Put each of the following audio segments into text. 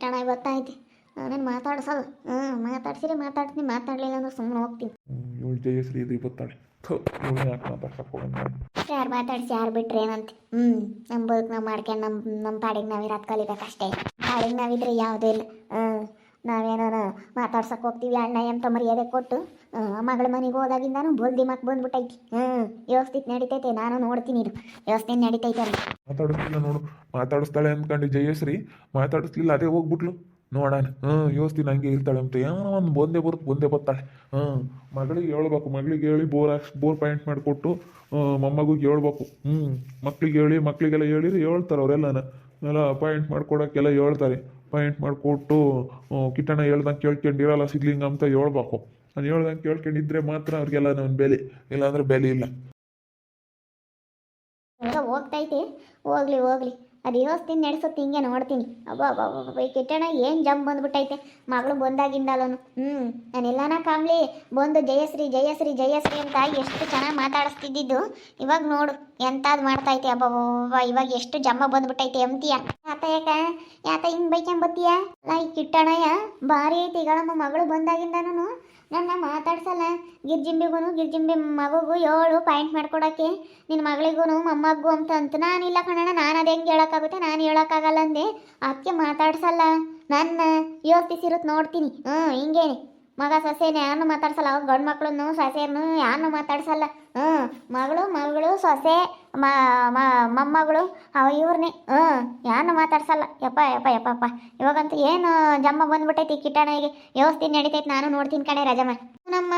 ಕಿಟ್ಟಣ ಗೊತ್ತಾಯ್ತು. ನಾನು ಮಾತಾಡ್ಸಲ್ಲ. ಮಾತಾಡ್ಸಿರಿ ಮಾತಾಡ್ತೀನಿ, ಮಾತಾಡಲಿಲ್ಲ ಅಂದ್ರೆ ಸುಮ್ಮನೆ ಹೋಗ್ತೀನಿ. ಇವಳು ಜಯಶ್ರೀ ಇದು ಬರ್ತಾಳೆ. ಇವಳು ಯಾಕೆ ಮಾತಾಡ್ಸಕ್ಕೆ ಹೋಗೋಣ. ಯಾರು ಮಾತಾಡ್ಸಿ ಯಾರು ಬಿಟ್ರೆ ಏನಂತೆ. ನಮ್ಮ ಬದುಕು ನಾವು ಮಾಡ್ಕೊಂಡು ನಮ್ಮ ಪಾಡಿಗೆ ನಾವಿರೋದು ಕಲಿಬೇಕಷ್ಟೇ. ಪಾಡಿಗೆ ನಾವಿದ್ರೆ ಯಾವುದೂ ಇಲ್ಲ. ನಾವೇನಾರ ಮಾತಾಡ್ಸಕ್ಕೆ ಹೋಗ್ತೀವಿ ಅಣ್ಣ ಎಂತ ಮರ್ಯಾದೆ ಕೊಟ್ಟು. ಮಗಳ ಮನೆಗೆ ಹೋದಾಗಿಂದಾನು ಬೋಲ್ ದಿಮಾಕ್ ಬಂದ್ಬಿಟ್ಟೈತಿ. ವ್ಯವಸ್ಥಿತ ನಡೀತೈತೆ, ನಾನು ನೋಡ್ತೀನಿ. ಇದು ವ್ಯವಸ್ಥೆ ನಡೀತೈತೆ ಅಲ್ಲ. ಮಾತಾಡಿಸ್ಲಿಲ್ಲ ನೋಡು, ಮಾತಾಡಿಸ್ತಾಳೆ ಅಂದ್ಕೊಂಡು ಜಯಶ್ರೀ ಮಾತಾಡಿಸ್ಲಿಲ್ಲ, ಅದೇ ಹೋಗ್ಬಿಟ್ಲು ನೋಡೋಣ. ಯೋಸ್ತಿ ನಂಗೆ ಇರ್ತಾಳೆ ಅಂತ ಏನೋ ಒಂದು ಬಂದೇ ಬರ್ತಾಳೆ. ಮಗಳಿಗೆ ಹೇಳ್ಬೇಕು, ಮಗಳಿಗೆ ಹೇಳಿ ಬೋರ್ ಪಾಯಿಂಟ್ ಮಾಡಿಕೊಟ್ಟು ಮೊಮ್ಮಗಿಗೆ ಹೇಳ್ಬೇಕು. ಮಕ್ಳಿಗೆ ಹೇಳಿ, ಮಕ್ಳಿಗೆಲ್ಲ ಹೇಳಿರಿ ಹೇಳ್ತಾರೆ ಅವರೆಲ್ಲನ ಎಲ್ಲ ಪಾಯಿಂಟ್ ಮಾಡ್ಕೊಡೋಕ್ಕೆಲ್ಲ ಹೇಳ್ತಾರೆ. ಪಾಯಿಂಟ್ ಮಾಡಿಕೊಟ್ಟು ಕಿಟ್ಟಣ ಹೇಳ್ದಂಗೆ ಕೇಳ್ಕೊಂಡಿರಲ್ಲ ಸಿಗ್ಲಿಂಗ ಅಂತ ಹೇಳ್ಬೇಕು. ನಾನು ಹೇಳ್ದಂಗೆ ಕೇಳ್ಕೊಂಡಿದ್ರೆ ಮಾತ್ರ ಅವ್ರಿಗೆಲ್ಲ ನನ್ನ ಬೆಲೆ, ಇಲ್ಲಾಂದ್ರೆ ಬೆಲೆ ಇಲ್ಲ. ಹೋಗ್ತೈತಿ, ಹೋಗ್ಲಿ ಅದು ವ್ಯವಸ್ಥೆ ನಡೆಸುತ್ತೆ. ಹಿಂಗೆ ನೋಡ್ತೀನಿ. ಅಬ್ಬಾ ಕಿಟ್ಟಣ ಏನು ಜಂಪ್ ಬಂದ್ಬಿಟ್ಟೈತೆ ಮಗಳು ಬಂದಾಗಿಂದಲೂ. ನಾನೆಲ್ಲನ ಕಾಮ್ಲಿ ಬಂದು ಜಯಶ್ರೀ ಅಂತ ಎಷ್ಟು ಚೆನ್ನಾಗಿ ಮಾತಾಡಿಸ್ತಿದ್ದಿದ್ದು. ಇವಾಗ ನೋಡು ಎಂತಾದ್ ಮಾಡ್ತೈತೆ. ಅಬ್ಬಾ ಇವಾಗ ಎಷ್ಟು ಜಂಬ ಬಂದ್ಬಿಟ್ಟೈತೆ ಅಂತೀಯ. ಯಾತ ಹಿಂಗೆ ಬೈಕೊಂಬತ್ತೀಯ? ಅಲ್ಲ ಈ ಕಿಟ್ಟಣಯ್ಯ ಭಾರಿ ಐತಿ. ಈಗ ನಮ್ಮ ಮಗಳು ಬಂದಾಗಿಂದನೂ ನನ್ನ ಮಾತಾಡ್ಸಲ್ಲ. ಗಿರ್ಜಿಂಬಿ ಮಗುಗೂ 7 ಪಾಯಿಂಟ್ ಮಾಡ್ಕೊಡೋಕ್ಕೆ, ನಿನ್ನ ಮಗಳಿಗೂ ಮೊಮ್ಮಗೂ ಅಂತ ನಾನಿಲ್ಲ ಕಣಣ್ಣ. ನಾನು ಅದು ಹೆಂಗೆ ಹೇಳೋಕ್ಕಾಗುತ್ತೆ? ನಾನು ಹೇಳೋಕ್ಕಾಗಲ್ಲ ಅಂದೆ. ಅದಕ್ಕೆ ಮಾತಾಡ್ಸಲ್ಲ. ನನ್ನ ಯೋಚಿಸಿರುತ್ತ ನೋಡ್ತೀನಿ. ಹಿಂಗೇನೆ ಮಗ ಸೊಸೆನೇ ಯಾರನ್ನು ಮಾತಾಡ್ಸಲ್ಲ. ಅವಾಗ ಗಂಡು ಮಕ್ಳನ್ನು ಸೊಸೆಯನ್ನು ಯಾರನ್ನು ಮಾತಾಡ್ಸಲ್ಲ. ಮಗಳು ಸೊಸೆ ಮೊಮ್ಮಗಳು ಇವ್ರನ್ನೇ ಯಾರನ್ನು ಮಾತಾಡ್ಸಲ್ಲ. ಯಪ್ಪ ಇವಾಗಂತೂ ಏನು ಜಮ್ಮ ಬಂದ್ಬಿಟ್ಟೈತಿ ಕಿಟ್ಟಣಿಗೆ. ವ್ಯವಸ್ಥೆ ನಡೀತೈತೆ, ನಾನು ನೋಡ್ತೀನಿ ಕಣೆ ರಜಮ್ಮ. ನಮ್ಮ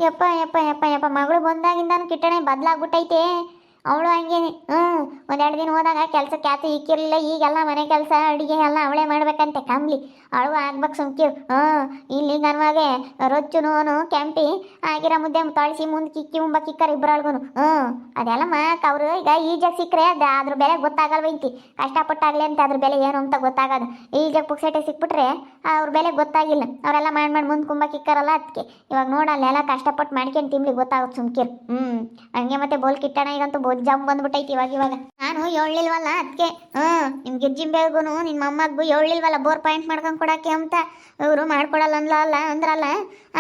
ಯಪ್ಪ ಮಗಳು ಬಂದಾಗಿಂದಾನು ಕಿಟ್ಟಣೆ ಬದಲಾಗ್ಬಿಟ್ಟೈತೆ. ಅವಳು ಹಂಗೇನೆ. 1-2 ದಿನ ಹೋದಾಗ ಕೆಲಸಕ್ಕೆ ಆತು ಇಕ್ಕಿರಲಿಲ್ಲ. ಈಗೆಲ್ಲ ಮನೆ ಕೆಲಸ ಅಡುಗೆ ಎಲ್ಲ ಅವಳೇ ಮಾಡ್ಬೇಕಂತೆ. ಕಂಬ್ಲಿ ಅವಳು ಆಗ್ಬೇಕು ಸುಮ್ಕಿರು. ಇಲ್ಲಿ ನನ್ವಾಗೆ ರೊಚ್ಚುನು ಕೆಂಪಿ ಆಗಿರೋ ಮುದ್ದೆ ತೊಳಸಿ ಮುಂದೆ ಕಿಕ್ಕಿ ಕಿಕ್ಕರ್ ಇಬ್ಬರೊಳಗೂ. ಅದೆಲ್ಲ ಅವರು ಈಗ ಈಜಾಗ ಸಿಕ್ಕರೆ ಅದ್ರ ಬೆಲೆ ಗೊತ್ತಾಗಲ್ವಂತಿ. ಕಷ್ಟಪಟ್ಟಾಗಲಿ ಅಂತ ಅದ್ರ ಬೆಲೆ ಏನು ಅಂತ ಗೊತ್ತಾಗೋದು. ಈಜಾಗ ಪುಕ್ಸಟೆ ಸಿಕ್ಬಿಟ್ರೆ ಅವ್ರ ಬೆಲೆ ಗೊತ್ತಾಗಿಲ್ಲ. ಅವರೆಲ್ಲ ಮಾಡಿ ಮುಂದೆ ಕಿಕ್ಕರಲ್ಲ. ಅದಕ್ಕೆ ಇವಾಗ ನೋಡಲ್ಲ ಎಲ್ಲ ಕಷ್ಟಪಟ್ಟು ಮಾಡ್ಕೊಂಡು ತಿನ್ಲಿ ಗೊತ್ತಾಗುತ್ತೆ ಸುಮ್ಕಿರು. ಹಂಗೆ ಮತ್ತೆ ಬೋಲ್ ಕಿಟ್ಟಣ ಈಗಂತೂ ಜಂಪ್ ಬಂದ್ಬಿಟ್ಟೈತಿ ಇವಾಗ. ನಾನು ಹೇಳಿಲ್ವಲ್ಲ ಅದಕ್ಕೆ. ನಿಮ್ ಗಿರ್ಜಿಂಬೆಗೂ ನಿನ್ನ ಮೊಮ್ಮಗೂ ಹೇಳಿಲ್ವಲ್ಲ ಬೋರ್ ಪಾಯಿಂಟ್ ಮಾಡ್ಕೊಂಡು ಕೊಡಕ್ಕೆ ಅಂತ. ಇವರು ಮಾಡ್ಕೊಡಲ್ಲ ಅಂದ್ರಲ್ಲ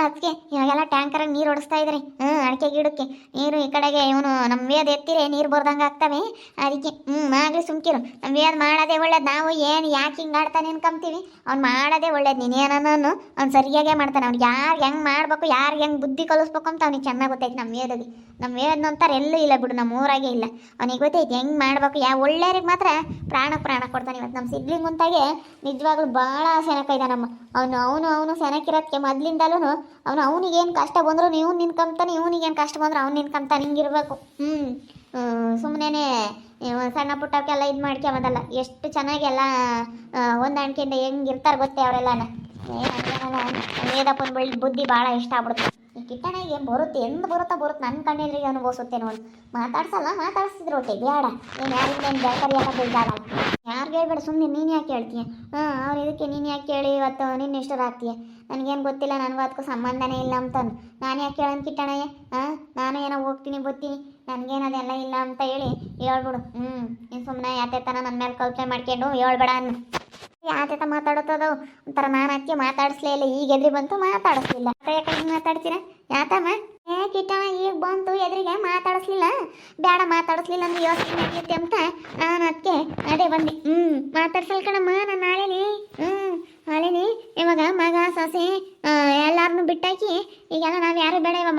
ಅದಕ್ಕೆ ಇವಾಗೆಲ್ಲ ಟ್ಯಾಂಕರಾಗಿ ನೀರು ಹೊಡಿಸ್ತಾ ಇದ್ರಿ. ಅಡಿಕೆ ಗಿಡಕ್ಕೆ ನೀರು ಈ ಕಡೆಗೆ ಇವನು ನಮ್ಮ ವೇದ ಎತ್ತಿರೆ ನೀರು ಬರ್ದಂಗೆ ಆಗ್ತವೆ. ಅದಕ್ಕೆ ಆಗ್ಲಿ ಸುಮ್ಕಿರು. ನಮ್ಮ ವೇದ ಮಾಡೋದೇ ಒಳ್ಳೇದು. ನಾವು ಏನು ಯಾಕೆ ಹಿಂಗೆ ಆಡ್ತಾನೆ ಅನ್ಕೊಂತೀವಿ. ಅವ್ನು ಮಾಡೋದೇ ಒಳ್ಳೇದು. ನೀನೇನೋ ಅವ್ನು ಸರಿಯಾಗೇ ಮಾಡ್ತಾನೆ. ಅವ್ನಿಗೆ ಯಾರು ಹೆಂಗೆ ಮಾಡ್ಬೇಕು, ಯಾರು ಹೆಂಗೆ ಬುದ್ಧಿ ಕಲಿಸ್ಬೇಕು ಅಂತ ಅವ್ನಿಗೆ ಚೆನ್ನಾಗಿ ಗೊತ್ತೈತಿ. ನಮ್ಮ ವೇದನ ಅಂತಾರೆ ಎಲ್ಲೂ ಇಲ್ಲ ಬಿಡು, ನಮ್ಮ ಊರಾಗೆ ಇಲ್ಲ. ಅವನಿಗೆ ಗೊತ್ತೈತಿ ಹೆಂಗೆ ಮಾಡ್ಬೇಕು. ಒಳ್ಳೆಯವ್ರಿಗೆ ಮಾತ್ರ ಪ್ರಾಣ ಕೊಡ್ತಾನೆ. ಇವತ್ತು ನಮ್ಮ ಸಿದ್ಲಿಂಗ್ ಮುಂತಾಗೆ ನಿಜವಾಗ್ಲೂ ಭಾಳ ಸೆನಕ ಇದ್ದಾನಮ್ಮ. ಅವನು ಸೆನಕಿರೋದಕ್ಕೆ ಮೊದಲಿಂದಲೂ ಅವನಿಗೇನು ಕಷ್ಟ ಬಂದರೂ ನೀವು ನಿನ್ಕೊಂತಾನೆ, ಇವನಿಗೇನು ಕಷ್ಟ ಬಂದರೂ ಅವ್ನು ನಿನ್ಕೊಂತಾನೆ. ಹಿಂಗಿರ್ಬೇಕು. ಸುಮ್ಮನೆ ಸಣ್ಣ ಪುಟ್ಟಕ್ಕೆಲ್ಲ ಇದು ಮಾಡ್ಕೊಂಬದಲ್ಲ. ಎಷ್ಟು ಚೆನ್ನಾಗಿ ಎಲ್ಲ ಹೊಂದಾಣಿಕೆಯಿಂದ ಹೆಂಗಿರ್ತಾರೆ ಗೊತ್ತೇ ಅವರೆಲ್ಲನ. ವೇದಪ್ಪನ ಬುದ್ಧಿ ಭಾಳ ಇಷ್ಟ ಆಗ್ಬಿಡುತ್ತೆ. ಈ ಕಿಟ್ಟಣಿಗೆ ಬರುತ್ತೆ, ಎಂದು ಬರುತ್ತೆ ನನ್ನ ಕಣ್ಣೆದ್ರಿಗೆ ಅನುಭವಿಸುತ್ತೆ ನೋಡಿ. ಮಾತಾಡ್ಸಿದ್ರು ಒಟ್ಟೆ ಬೇಡ. ನೀನು ಯಾರಿಂದೇನು ಬೇಕರಿ ಎಲ್ಲ ಬೇಜಾರಲ್ಲ. ಯಾರಿಗೆ ಹೇಳ್ಬೇಡ, ಸುಮ್ಮನೆ ನೀನು ಯಾಕೆ ಹೇಳ್ತೀಯ? ಅವ್ರು ಇದಕ್ಕೆ ನೀನು ಯಾಕೆ ಕೇಳಿ ಇವತ್ತು ನಿನ್ನ ಇಷ್ಟರಾಗ್ತೀಯ? ನನಗೇನು ಗೊತ್ತಿಲ್ಲ, ನನಗೂ ಅದಕ್ಕೂ ಸಂಬಂಧನೇ ಇಲ್ಲ ಅಂತಂದು ನಾನು ಯಾಕೆ ಹೇಳೋಣ ಕಿಟ್ಟಣಯ್ಯ? ನಾನು ಏನೋ ಹೋಗ್ತೀನಿ ಬರ್ತೀನಿ, ನನಗೇನದೆಲ್ಲ ಇಲ್ಲ ಅಂತ ಹೇಳಿ ಹೇಳ್ಬಿಡು. ನೀನು ಸುಮ್ಮನೆ ಯಾತೈತನ ನನ್ನ ಮೇಲೆ ಕಲ್ಪನೆ ಮಾಡ್ಕೊಂಡು ಹೇಳ್ಬೇಡ ಅನ್ನು. ಯಾತೈತ ಮಾತಾಡುತ್ತದು ಒಂಥರ. ನಾನು ಅದಕ್ಕೆ ಮಾತಾಡಿಸ್ಲೇ ಇಲ್ಲ. ಈಗ ಎದ್ರಿ ಬಂತು ಮಾತಾಡಿಸ್ಲಿಲ್ಲ. ಯಾಕೆ ಹಿಂಗೆ ಮಾತಾಡ್ತೀರ? ಯಾತಮ್ಮ ಕಿಟ್ಟಣ ಈಗ ಬಂತು ಎದುರಿಗೆ ಮಾತಾಡಿಸ್ಲಿಲ್ಲ. ಬೇಡ ಮಾತಾಡಿಸ್ಲಿಲ್ಲ ಅಂದ್ರೆ ಯೋಚನೆ ನಡೆಯುತ್ತೆ ಅಂತ ನಾನು ಅದಕ್ಕೆ ಅದೇ ಬಂದೆ. ಮಾತಾಡ್ಸಲ್ ಕಣಮ್ಮ. ನಾನು ನಾಳೆನೇ ಇವಾಗ ಮಗ ಸೊಸೆ ಎಲ್ಲಾರನ್ನೂ ಬಿಟ್ಟಾಕಿ ಈಗೆಲ್ಲ ನಾವು ಯಾರು ಬೇಡ. ಇವಾಗ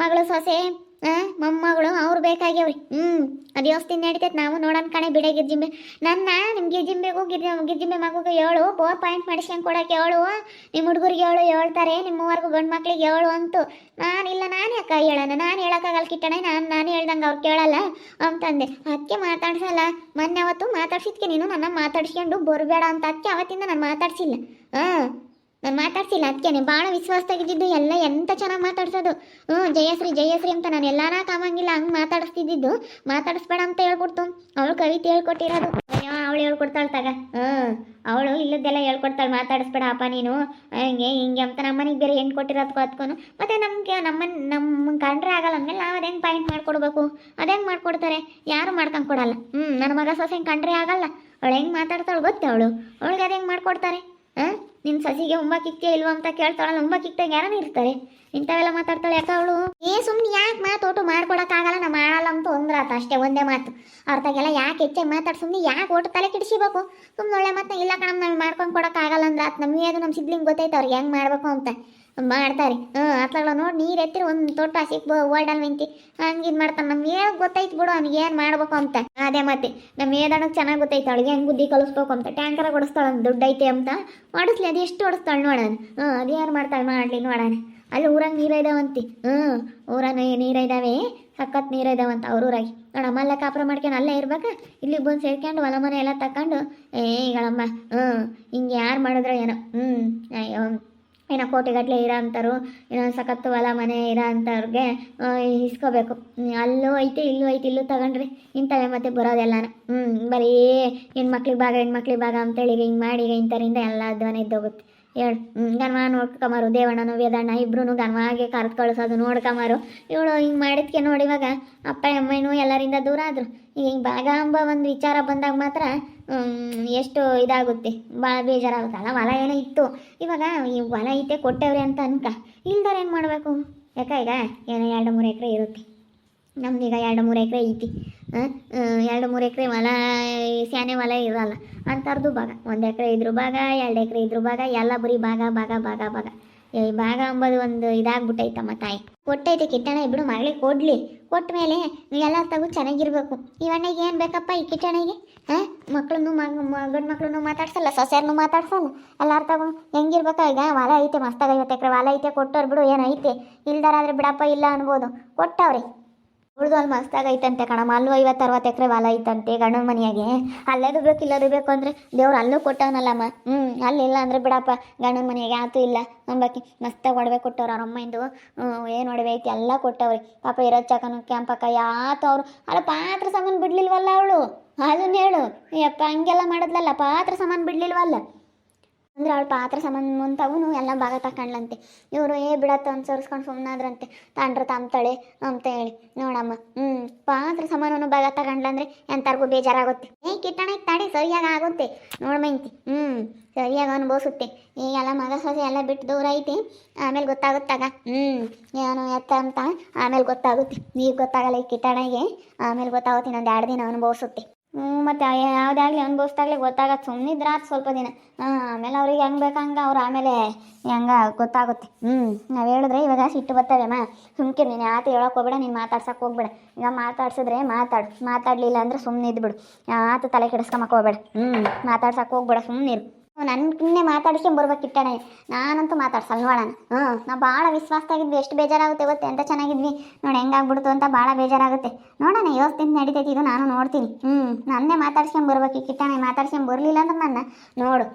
ಮಗಳು ಸೊಸೆ ಮೊಮ್ಮಗಳು ಅವ್ರು ಬೇಕಾಗ್ಯವ್ರಿ. ಅದು ಯೋಸ್ತಿ ನಡೀತೈತೆ. ನಾವು ನೋಡೋಣ ಕಣೆ ಬಿಡ ಗಿರ್ಜಿಂಬೆ. ನಿಮ್ಮ ಗಿರ್ಜಿಂಬೆ ಮಗುಗೆ 7 ಬೋರ್ ಪಾಯಿಂಟ್ ಮಾಡಿಸ್ಕೊಂಡು ಕೊಡೋಕೆ 7, ನಿಮ್ಮ ಹುಡುಗರಿಗೆ 7 ಹೇಳ್ತಾರೆ, ನಿಮ್ಮ ಮೂವರೆಗೂ ಗಂಡು ಮಕ್ಳಿಗೆ 7 ಅಂತು. ನಾನಿಲ್ಲ, ನಾನು ಯಾಕೆ ಹೇಳೋಣ? ನಾನು ಹೇಳೋಕ್ಕಾಗಲ್ಲ ಕಿಟ್ಟಣ. ನಾನು ಹೇಳ್ದಂಗೆ ಅವ್ರು ಕೇಳಲ್ಲ ಅಂತಂದೆ. ಅದಕ್ಕೆ ಮಾತಾಡ್ಸಲ್ಲ. ಮೊನ್ನೆ ಅವತ್ತು ಮಾತಾಡ್ಸಿದ್ಕೆ ನೀನು ನನ್ನ ಮಾತಾಡ್ಸ್ಕೊಂಡು ಬರಬೇಡ ಅಂತ. ಅದಕ್ಕೆ ಅವತ್ತಿಂದ ನಾನು ಮಾತಾಡ್ಸಿಲ್ಲ. ನಾನು ಮಾತಾಡ್ಸಿಲ್ಲ. ಅದಕ್ಕೆ ಭಾಳ ವಿಶ್ವಾಸದಾಗಿದ್ದು ಎಲ್ಲ ಎಂತ ಚೆನ್ನಾಗಿ ಮಾತಾಡ್ಸೋದು. ಜಯಶ್ರೀ ಅಂತ ನಾನು ಎಲ್ಲಾರ ಕಾಮಂಗಿಲ್ಲ ಹಂಗೆ ಮಾತಾಡಿಸ್ತಿದ್ದು. ಮಾತಾಡಿಸ್ಬೇಡ ಅಂತ ಹೇಳ್ಕೊಡ್ತು. ಅವಳು ಕವಿತೆ ಹೇಳ್ಕೊಟ್ಟಿರೋದು. ಅಯ್ಯೋ ಅವಳು ಹೇಳ್ಕೊಡ್ತಾಳೆ ತಗ. ಅವಳು ಇಲ್ಲದ್ದೆಲ್ಲ ಹೇಳ್ಕೊಡ್ತಾಳೆ. ಮಾತಾಡಿಸ್ಬೇಡ ಅಪ್ಪ ನೀನು ಹಿಂಗೆ ಅಂತ. ನಮ್ಮನಿಗೆ ಬೇರೆ ಹೆಣ್ಣು ಕೊಟ್ಟಿರೋದಕ್ಕೂ ಅದಕ್ಕೂ ಮತ್ತು ನಮ್ಮ ಕಂಡ್ರೆ ಆಗಲ್ಲ ಅಂದಮೇಲೆ ನಾವು ಅದೇಂಗೆ ಪಾಯಿಂಟ್ ಮಾಡ್ಕೊಡ್ಬೇಕು? ಅದೇಂಗೆ ಮಾಡ್ಕೊಡ್ತಾರೆ? ಯಾರು ಮಾಡ್ಕೊಂಡು ಕೊಡಲ್ಲ. ನನ್ನ ಮಗ ಸೊಸೆ ಕಂಡ್ರೆ ಆಗಲ್ಲ. ಅವಳು ಹೆಂಗೆ ಮಾತಾಡ್ತಾಳು ಗೊತ್ತೆ ಅವಳಿಗೆ ಅದು ಹೆಂಗೆ ಮಾಡ್ಕೊಡ್ತಾರೆ ಹಾಂ ನಿನ್ನ ಸಸಿಗೆ ಉಂಬಕ್ಕಿಕ್ತಿಯಾ ಇಲ್ವಾ ಅಂತ ಕೇಳ್ತಾಳಲ್ಲ ಉಂಬಕ್ಕಿಕ್ತಾಗ ಯಾರನ್ನ ಇರ್ತಾರೆ ಇಂಥವೆಲ್ಲ ಮಾತಾಡ್ತಾಳೆ ಯಾಕೆ ಅವಳು ಸುಮ್ಮನೆ ಯಾಕೆ ಮಾತು ಒಟ್ಟು ಮಾಡ್ಕೊಡೋಕ್ಕಾಗಲ್ಲ ನಾ ಮಾಡಲ್ಲ ಅಂತ ಅಂದ್ರಾತ ಅಷ್ಟೇ ಒಂದೇ ಮಾತು ಅವ್ರತಾಗೆಲ್ಲ ಯಾಕೆ ಹೆಚ್ಚಾಗಿ ಮಾತಾಡಿ ಸುಮ್ಮನೆ ಯಾಕೆ ಒಟ್ಟು ತಲೆ ಕೆಡಿಸಿಬೇಕು ಸುಮ್ಮನೆ ಒಳ್ಳೆ ಮತ್ತೆ ಇಲ್ಲ ಕಣಮ್ ನಾವು ಮಾಡ್ಕೊಂಡು ಕೊಡೋಕ್ಕಾಗಲ್ಲ ಅಂದ್ರೆ ಆತು ನಮಗೆ ಅದು ನಮ್ಮ ಸಿದ್ಲಿಂಗ್ ಗೊತ್ತೈತೆ ಅವ್ರಿಗೆ ಹೆಂಗೆ ಮಾಡಬೇಕು ಅಂತ ಮಾಡ್ತಾರೆ ಅತ್ಲಾಗಳ ನೋಡಿ ನೀರು ಎತ್ತಿರಿ ಒಂದು ತೋಟ ಸಿಕ್ ಓಲ್ಡಲ್ ನಿಂತಿ ಹಂಗೆ ಇದು ಮಾಡ್ತಾನೆ ನಮ್ಗೆ ಗೊತ್ತೈತೆ ಬಿಡು ಅವ್ನಿಗೆ ಏನು ಮಾಡ್ಬೇಕು ಅಂತ ಅದೇ ಮತ್ತೆ ನಮ್ಮ ಏದಣ್ಣಗೆ ಚೆನ್ನಾಗಿ ಗೊತ್ತೈತೆ ಅವಳಿಗೆ ಹೆಂಗೆ ಬುದ್ಧಿ ಕಲಿಸ್ಬೇಕು ಅಂತ ಟ್ಯಾಂಕರ ಕೊಡಿಸ್ತಾಳೆ ದುಡ್ಡು ಐತೆ ಅಂತ ಹೊಡಿಸ್ಲಿ ಅದು ಎಷ್ಟು ಹೊಡಿಸ್ತಾಳೆ ನೋಡೋಣ ಅದು ಯಾರು ಮಾಡ್ತಾಳೆ ಮಾಡಲಿ ನೋಡೋಣ ಅಲ್ಲಿ ಊರಾಗ ನೀರು ಇದಾವಂತಿ ಊರಾಗ ನೀರು ಇದ್ದಾವೆ ಸಖತ್ ನೀರು ಇದಾವಂತ ಅವ್ರ ಊರಾಗಿ ನೋಡಮ್ಮ ಅಲ್ಲೇ ಕಾಪುರ ಮಾಡ್ಕೊಂಡು ಅಲ್ಲೇ ಇರ್ಬೇಕಾ ಇಲ್ಲಿಗೆ ಬಂದು ಸೇರ್ಕೊಂಡು ಹೊಲ ಮನೆ ಎಲ್ಲ ತಕೊಂಡು ಈಗಳಮ್ಮ ಹಿಂಗೆ ಯಾರು ಮಾಡಿದ್ರೆ ಏನೋ ಅಯ್ಯೋ ಏನೋ ಕೋಟಿಗಟ್ಟಲೆ ಇರೋ ಅಂತಾರು ಇನ್ನೊಂದು ಸಖತ್ತು ಹೊಲ ಮನೆ ಇರೋ ಅಂಥವ್ರಿಗೆ ಇಸ್ಕೋಬೇಕು ಅಲ್ಲೂ ಐತೆ ಇಲ್ಲೂ ಐತೆ ಇಲ್ಲೂ ತಗೊಂಡ್ರಿ ಇಂಥವೇ ಮತ್ತೆ ಬರೋದೆಲ್ಲನ ಬರೀ ಹೆಣ್ಮಕ್ಳಿಗೆ ಭಾಗ ಅಂತೇಳಿ ಹಿಂಗೆ ಮಾಡಿ ಇಂಥರಿಂದ ಎಲ್ಲ ಧ್ವನಿ ಇದ್ದೋಗುತ್ತೆ ಹೇಳು ಗನ್ವ ನೋಡ್ಕೊಂಬಾರು ದೇವಣ್ಣನು ವೇದಣ್ಣ ಇಬ್ರು ಗನ್ವಾಗೆ ಕರೆದು ಕಳಿಸೋದು ನೋಡ್ಕೊಂಬಾರು ಇವಳು ಹಿಂಗೆ ಮಾಡಿದ್ಕೆ ನೋಡಿ ಇವಾಗ ಅಪ್ಪ ಅಮ್ಮನೂ ಎಲ್ಲರಿಂದ ದೂರ ಆದರು ಈಗ ಹಿಂಗೆ ಭಾಗ ಎಂಬ ಒಂದು ವಿಚಾರ ಬಂದಾಗ ಮಾತ್ರ ಎಷ್ಟು ಇದಾಗುತ್ತೆ ಭಾಳ ಬೇಜಾರಾಗುತ್ತಲ್ಲ ಹೊಲ ಏನೋ ಇತ್ತು ಇವಾಗ ಈ ಹೊಲ ಐತೆ ಕೊಟ್ಟವ್ರೆ ಅಂತ ಅನ್ಕ ಇಲ್ದಾರ ಏನು ಮಾಡಬೇಕು ಯಾಕೆ ಈಗ ಏನೋ 2-3 ಎಕರೆ ಇರುತ್ತೆ ನಮ್ದೀಗ 2-3 ಎಕರೆ ಐತಿ 2-3 ಎಕರೆ ಹೊಲ ಸ್ಯಾನೆ ಹೊಲ ಇರಲ್ಲ ಅಂಥವ್ರದ್ದು ಭಾಗ 1 ಎಕರೆ ಇದ್ರು ಭಾಗ 2 ಎಕರೆ ಇದ್ರು ಭಾಗ ಎಲ್ಲ ಬರೀ ಭಾಗ ಈ ಭಾಗ ಅಂಬೋದು ಒಂದು ಇದಾಗ್ಬಿಟ್ಟೈತಮ್ಮ ತಾಯಿ ಕೊಟ್ಟೈತೆ ಕಿಟ್ಟಣ ಇಬ್ಬರು ಮಗಳಿಗೆ ಕೊಡಲಿ ಕೊಟ್ಟ ಮೇಲೆ ಎಲ್ಲ ತಗೋ ಚೆನ್ನಾಗಿರ್ಬೇಕು ಇವಣ್ಣಿಗೆ ಏನು ಬೇಕಪ್ಪ ಈ ಕಿಟ್ಟಣಿಗೆ ಮಕ್ಕಳನ್ನು ಗಂಡು ಮಕ್ಕಳನ್ನು ಮಾತಾಡ್ಸಲ್ಲ ಸೊಸೆಯರ್ನು ಮಾತಾಡ್ಸಲ್ಲ ಎಲ್ಲಾರು ತಗೋ ಹೆಂಗಿರ್ಬೇಕು ಈಗ ಹೊಲ ಐತೆ ಮಸ್ತಾಗ 50 ಎಕರೆ ಹೊಲ ಐತೆ ಕೊಟ್ಟವ್ರು ಬಿಡು ಏನೈತೆ ಇಲ್ದಾರಾದ್ರೆ ಬಿಡಪ್ಪ ಇಲ್ಲ ಅನ್ಬೋದು ಕೊಟ್ಟವ್ರಿ ಉಳ್ದು ಅಲ್ಲಿ ಮಸ್ತಾಗ ಐತಂತೆ ಕಣಮ್ಮ ಅಲ್ಲೂ 50-60 ಎಕರೆ ಹೊಲ ಐತಂತೆ ಗಂಡನ ಮನೆಯಾಗೆ ಅಲ್ಲೇದು ಬೇಕು ಇಲ್ಲದು ಬೇಕು ಅಂದರೆ ದೇವ್ರು ಅಲ್ಲೂ ಕೊಟ್ಟವನಲ್ಲಮ್ಮ ಅಲ್ಲಿಲ್ಲ ಅಂದರೆ ಬಿಡಪ್ಪ ಗಂಡನ ಮನೆಯಾಗೆ ಆತು ಇಲ್ಲ ಅಂಬಾಕಿ ಮಸ್ತಾಗಿ ಒಡವೆ ಕೊಟ್ಟವ್ರು ಅವ್ರ ಅಮ್ಮಂದು ಏನು ಒಡವೆ ಐತಿ ಎಲ್ಲ ಕೊಟ್ಟವ್ರಿ ಪಾಪ ಇರೋ ಚಕನು ಕ್ಯಾಂಪಕ್ಕ ಯಾತು ಅವರು ಅಲ್ಲ ಪಾತ್ರ ಸಾಮಾನು ಬಿಡ್ಲಿಲ್ವಲ್ಲ ಅವಳು ಅದನ್ನ ಹೇಳು ಯಪ್ಪ ಹಂಗೆಲ್ಲ ಮಾಡಿದ್ಲಲ್ಲ ಪಾತ್ರ ಸಾಮಾನು ಬಿಡ್ಲಿಲ್ವಲ್ಲ ಅಂದ್ರೆ ಅವಳು ಪಾತ್ರ ಸಂಬಂಧವನು ಎಲ್ಲ ಭಾಗ ತಕೊಂಡ್ಲಂತೆ ಇವರು ಬಿಡತ್ತ ಅನ್ಸರ್ಸ್ಕೊಂಡು ಸುಮ್ಮನಾದ್ರಂತೆ ತಾಂಡ್ರೆ ತಾಮ್ತಾಳೆ ಅಂತ ಹೇಳಿ ನೋಡಮ್ಮ ಪಾತ್ರ ಸಮಾನವನ್ನು ಭಾಗ ತಗೊಂಡ್ಲಂದ್ರೆ ಎಂಥರ್ಗೂ ಬೇಜಾರಾಗುತ್ತೆ ಕಿಟ್ಟಣ ತಾಡಿ ಸರಿಯಾಗಿ ಆಗುತ್ತೆ ನೋಡ್ಮಂತಿ ಸರಿಯಾಗಿ ಅನುಭವಿಸುತ್ತೆ ಈಗೆಲ್ಲ ಮಗ ಸೊಸೆ ಎಲ್ಲ ಬಿಟ್ಟು ದೂರ ಐತಿ ಆಮೇಲೆ ಗೊತ್ತಾಗುತ್ತಾಗ ಏನು ಎತ್ತ ಅಂತ ಆಮೇಲೆ ಗೊತ್ತಾಗುತ್ತೆ ಈಗ ಗೊತ್ತಾಗಲ್ಲ ಈ ಕಿಟ್ಟಣಿಗೆ ಆಮೇಲೆ ಗೊತ್ತಾಗುತ್ತೆ ಇನ್ನೊಂದು 2 ದಿನ ಅನುಭವಿಸುತ್ತೆ ಮತ್ತು ಯಾವುದಾಗಲಿ ಅನುಭವಿಸ್ದಾಗಲೇ ಗೊತ್ತಾಗತ್ತೆ ಸುಮ್ಮನಿದ್ರಾತ್ ಸ್ವಲ್ಪ ದಿನ ಆಮೇಲೆ ಅವ್ರಿಗೆ ಹೆಂಗೆ ಬೇಕಂಗೆ ಅವ್ರು ಆಮೇಲೆ ಹೆಂಗೆ ಗೊತ್ತಾಗುತ್ತೆ ನಾವು ಹೇಳಿದ್ರೆ ಇವಾಗ ಸಿಟ್ಟು ಬರ್ತದಮ್ಮ ಸುಮ್ಕಿರು ನೀನು ಯಾತು ಹೇಳೋಕೆ ಹೋಗ್ಬೇಡ ನೀನು ಮಾತಾಡ್ಸೋಕೆ ಹೋಗ್ಬೇಡ ಈಗ ಮಾತಾಡ್ಸಿದ್ರೆ ಮಾತಾಡಲಿಲ್ಲ ಅಂದ್ರೆ ಸುಮ್ಮನೆ ಇದ್ಬಿಡು ಯಾತು ತಲೆ ಕೆಡಿಸ್ಕೊಂಬಕ್ಕೆ ಹೋಗ್ಬೇಡ ಮಾತಾಡ್ಸೋಕೆ ಹೋಗ್ಬೇಡ ಸುಮ್ಮನಿರು ನನ್ನೇ ಮಾತಾಡ್ಸ್ಕೊಂಬರ್ಬೇಕು ಕಿಟ್ಟಣೆ ನಾನಂತೂ ಮಾತಾಡ್ಸಲ್ಲ ನೋಡೋಣ ನಾವು ಭಾಳ ವಿಶ್ವಾಸದಾಗಿದ್ವಿ ಎಷ್ಟು ಬೇಜಾರಾಗುತ್ತೆ ಗೊತ್ತೆ ಎಂತ ಚೆನ್ನಾಗಿದ್ವಿ ನೋಡಿ ಹೆಂಗಾಗ್ಬಿಡ್ತು ಅಂತ ಭಾಳ ಬೇಜಾರಾಗುತ್ತೆ ನೋಡೋಣ ಯೋಚನೆ ನಡೀತೈತಿ ಇದು ನಾನು ನೋಡ್ತೀನಿ ನನ್ನೇ ಮಾತಾಡ್ಸ್ಕೊಂಬರ್ಬೇಕು ಕಿಟ್ಟಣೆ ಮಾತಾಡ್ಸ್ಕೊಂಬರ್ಲಿಲ್ಲ ಅಂದ್ರೆ ನನ್ನ ನೋಡು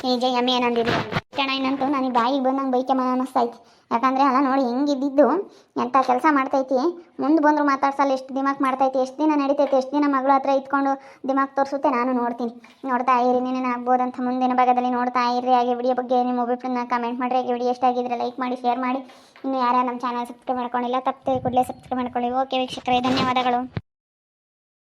ಈ ಜಯಮ್ಮಿ ಏನಂದಿದ್ದು ಕಿಟ್ಟಣ ಏನಂತೂ ನನಗೆ ಬಾಯಿಗೆ ಬಂದಂಗೆ ಬೈಕೆ ಅನ್ನಿಸ್ತೈತಿ ಯಾಕಂದರೆ ಅಲ್ಲ ನೋಡಿ ಹೆಂಗಿದ್ದಿದ್ದು ಎಂಥ ಕೆಲಸ ಮಾಡ್ತೈತಿ ಮುಂದೆ ಬಂದರು ಮಾತಾಡ್ಸಲ್ಲ ಎಷ್ಟು ದಿಮಾಕ್ ಮಾಡ್ತೈತಿ ಎಷ್ಟು ದಿನ ನಡೀತೈತಿ ಎಷ್ಟು ದಿನ ಮಗಳ ಹತ್ರ ಇಟ್ಕೊಂಡು ದಿಮಾಕ್ ತೋರಿಸುತ್ತೆ ನಾನು ನೋಡ್ತೀನಿ ನೋಡ್ತಾ ಇರಿ ನೀನೇನು ಆಗ್ಬೋದಂತ ಮುಂದಿನ ಭಾಗದಲ್ಲಿ ನೋಡ್ತಾ ಇರಿ ಹಾಗೆ ವಿಡಿಯೋ ಬಗ್ಗೆ ನಿಮ್ಮ ಒಬ್ಬರನ್ನ ಕಮೆಂಟ್ ಮಾಡಿರಿ ಹಾಗೆ ವಿಡಿಯೋ ಎಷ್ಟಾಗಿದ್ರೆ ಲೈಕ್ ಮಾಡಿ ಶೇರ್ ಮಾಡಿ ಇನ್ನು ಯಾರ್ಯಾರು ನಮ್ಮ ಚಾನಲ್ ಸಬ್ಸ್ಕ್ರೈಬ್ ಮಾಡ್ಕೊಂಡಿಲ್ಲ ತಪ್ಪದೆ ಕೂಡಲೇ ಸಬ್ಸ್ಕ್ರೈಬ್ ಮಾಡ್ಕೊಳ್ಳಿ ಓಕೆ ವೀಕ್ಷಕರೇ ಧನ್ಯವಾದಗಳು.